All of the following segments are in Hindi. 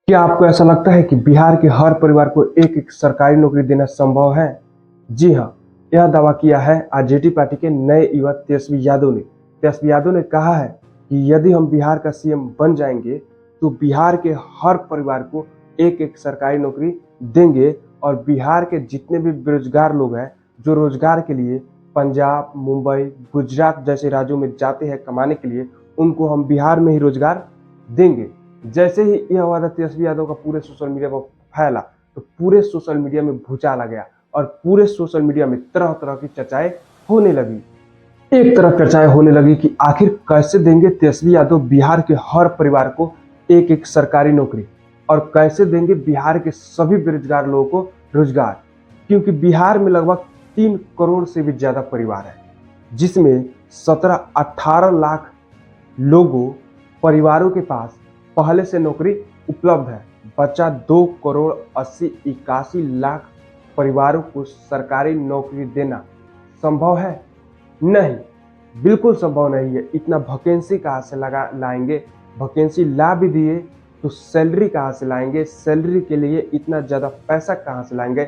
क्या आपको ऐसा लगता है कि बिहार के हर परिवार को एक एक सरकारी नौकरी देना संभव है? जी हाँ, यह दावा किया है आरजेडी पार्टी के नए युवा तेजस्वी यादव ने। तेजस्वी यादव ने कहा है कि यदि हम बिहार का सीएम बन जाएंगे तो बिहार के हर परिवार को एक एक सरकारी नौकरी देंगे और बिहार के जितने भी बेरोजगार लोग हैं जो रोजगार के लिए पंजाब, मुंबई, गुजरात जैसे राज्यों में जाते हैं कमाने के लिए, उनको हम बिहार में ही रोजगार देंगे। जैसे ही यह वादा तेजस्वी यादव का पूरे सोशल मीडिया पर फैला तो पूरे सोशल मीडिया में भूचाल आ गया और पूरे सोशल मीडिया में तरह तरह की चर्चाएं होने लगी। एक तरफ चर्चाएं होने लगी कि आखिर कैसे देंगे तेजस्वी यादव बिहार के हर परिवार को एक एक सरकारी नौकरी और कैसे देंगे बिहार के सभी बेरोजगार लोगों को रोजगार, क्योंकि बिहार में लगभग 3 करोड़ से भी ज्यादा परिवार है जिसमें 17-18 लाख लोगों परिवारों के पास पहले से नौकरी उपलब्ध है। बचा 2 करोड़ 80-81 लाख परिवारों को सरकारी नौकरी देना संभव है? नहीं, बिल्कुल संभव नहीं है। इतना वैकेंसी कहाँ से लगा लाएंगे? वैकेंसी ला भी दिए तो सैलरी कहाँ से लाएंगे? सैलरी के लिए इतना ज़्यादा पैसा कहाँ से लाएंगे?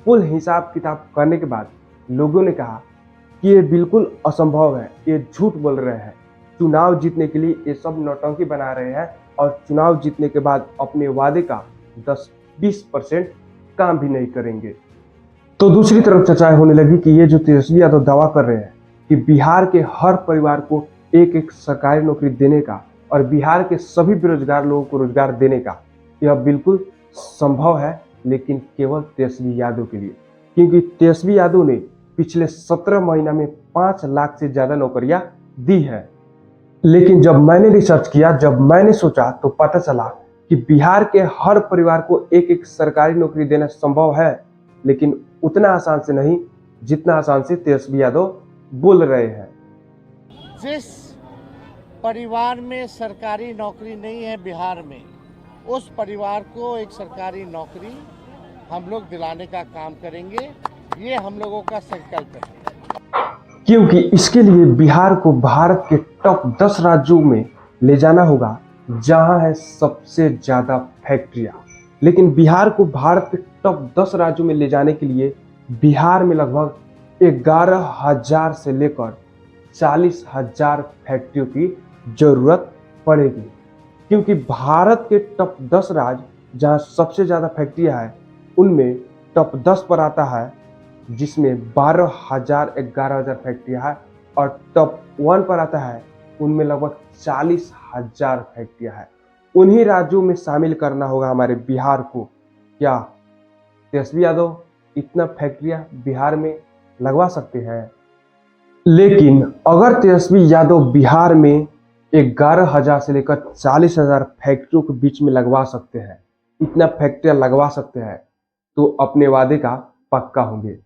कुल हिसाब किताब करने के बाद लोगों ने कहा कि ये बिल्कुल असंभव है, ये झूठ बोल रहे हैं। चुनाव जीतने के लिए ये सब नौटंकी बना रहे हैं और चुनाव जीतने के बाद अपने वादे का 10-20% काम भी नहीं करेंगे। तो दूसरी तरफ चर्चाएं होने लगी कि ये जो तेजस्वी यादव दावा कर रहे हैं कि बिहार के हर परिवार को एक एक सरकारी नौकरी देने का और बिहार के सभी बेरोजगार लोगों को रोजगार देने का, यह बिल्कुल संभव है, लेकिन केवल तेजस्वी यादव के लिए, क्योंकि तेजस्वी यादव ने पिछले 17 महीना में 5 लाख से ज्यादा नौकरियां दी है। लेकिन जब मैंने रिसर्च किया, जब मैंने सोचा तो पता चला कि बिहार के हर परिवार को एक एक सरकारी नौकरी देना संभव है, लेकिन उतना आसान से नहीं जितना आसान से तेजस्वी यादव बोल रहे हैं। जिस परिवार में सरकारी नौकरी नहीं है बिहार में, उस परिवार को एक सरकारी नौकरी हम लोग दिलाने का काम करेंगे। ये हम लोगों का संकल्प है, क्योंकि इसके लिए बिहार को भारत के टॉप 10 राज्यों में ले जाना होगा जहां है सबसे ज्यादा फैक्ट्रियां। लेकिन बिहार को भारत के टॉप 10 राज्यों में ले जाने के लिए बिहार में लगभग 11,000 से लेकर 40,000 फैक्ट्रियों की जरूरत पड़ेगी, क्योंकि भारत के टॉप 10 राज्य जहां सबसे ज्यादा फैक्ट्रियां हैं उनमें टॉप 10 पर आता है जिसमें 12,000-11,000 फैक्ट्रियां है, और टॉप 1 पर आता है उनमें लगभग 40,000 फैक्ट्रियां है। उन्हीं राज्यों में शामिल करना होगा हमारे बिहार को। क्या तेजस्वी यादव इतना फैक्ट्रियां बिहार में लगवा सकते हैं? लेकिन अगर तेजस्वी यादव बिहार में 11,000 से लेकर 40,000 फैक्ट्रियों के बीच में लगवा सकते हैं, इतना फैक्ट्रियां लगवा सकते हैं, तो अपने वादे का पक्का होंगे।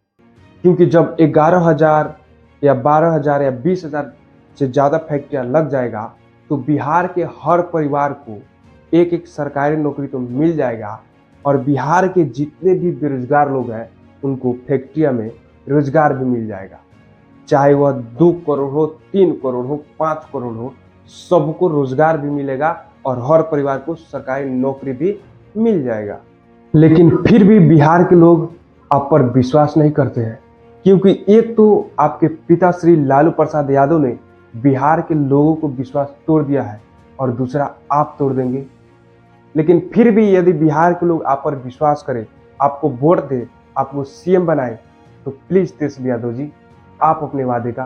क्योंकि जब 11,000 या 12,000 या 20,000 से ज़्यादा फैक्ट्रियां लग जाएगा तो बिहार के हर परिवार को एक एक सरकारी नौकरी तो मिल जाएगा और बिहार के जितने भी बेरोजगार लोग हैं उनको फैक्ट्रिया में रोजगार भी मिल जाएगा। चाहे वह 2 करोड़ हो, 3 करोड़ हो, 5 करोड़ हो, सबको रोजगार भी मिलेगा और हर परिवार को सरकारी नौकरी भी मिल जाएगा। लेकिन फिर भी बिहार के लोग आप पर विश्वास नहीं करते हैं, क्योंकि एक तो आपके पिता श्री लालू प्रसाद यादव ने बिहार के लोगों को विश्वास तोड़ दिया है और दूसरा आप तोड़ देंगे। लेकिन फिर भी यदि बिहार के लोग आप पर विश्वास करें, आपको वोट दे, आपको सीएम बनाए, तो प्लीज तेजस्वी यादव जी आप अपने वादे का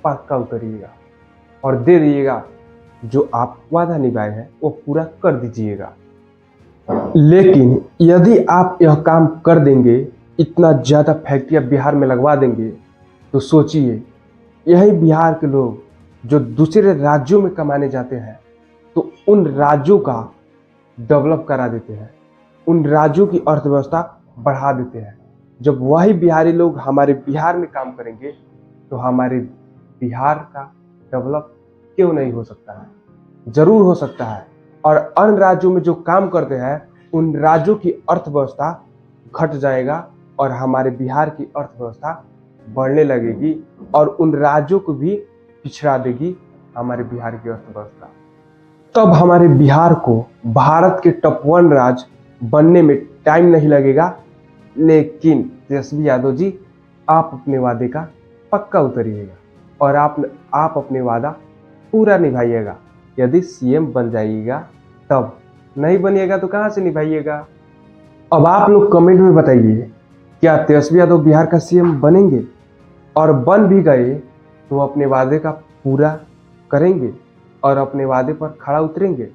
पक्का उतरिएगा और दे दिएगा, जो आप वादा निभाए हैं वो पूरा कर दीजिएगा। लेकिन यदि आप यह काम कर देंगे, इतना ज़्यादा फैक्ट्रियां बिहार में लगवा देंगे, तो सोचिए यही बिहार के लोग जो दूसरे राज्यों में कमाने जाते हैं तो उन राज्यों का डेवलप करा देते हैं, उन राज्यों की अर्थव्यवस्था बढ़ा देते हैं। जब वही बिहारी लोग हमारे बिहार में काम करेंगे तो हमारे बिहार का डेवलप क्यों नहीं हो सकता है? जरूर हो सकता है। और अन्य राज्यों में जो काम करते हैं उन राज्यों की अर्थव्यवस्था घट जाएगा और हमारे बिहार की अर्थव्यवस्था बढ़ने लगेगी और उन राज्यों को भी पिछड़ा देगी हमारे बिहार की अर्थव्यवस्था। तब हमारे बिहार को भारत के टॉप 1 राज्य बनने में टाइम नहीं लगेगा। लेकिन तेजस्वी यादव जी, आप अपने वादे का पक्का उतरिएगा और आप अपने वादा पूरा निभाइएगा। यदि सीएम बन जाइएगा तब, नहीं बनिएगा तो कहाँ से निभाइएगा। अब आप लोग कमेंट में बताइए, क्या तेजस्वी यादव बिहार का सीएम बनेंगे? और बन भी गए तो अपने वादे का पूरा करेंगे और अपने वादे पर खरा उतरेंगे?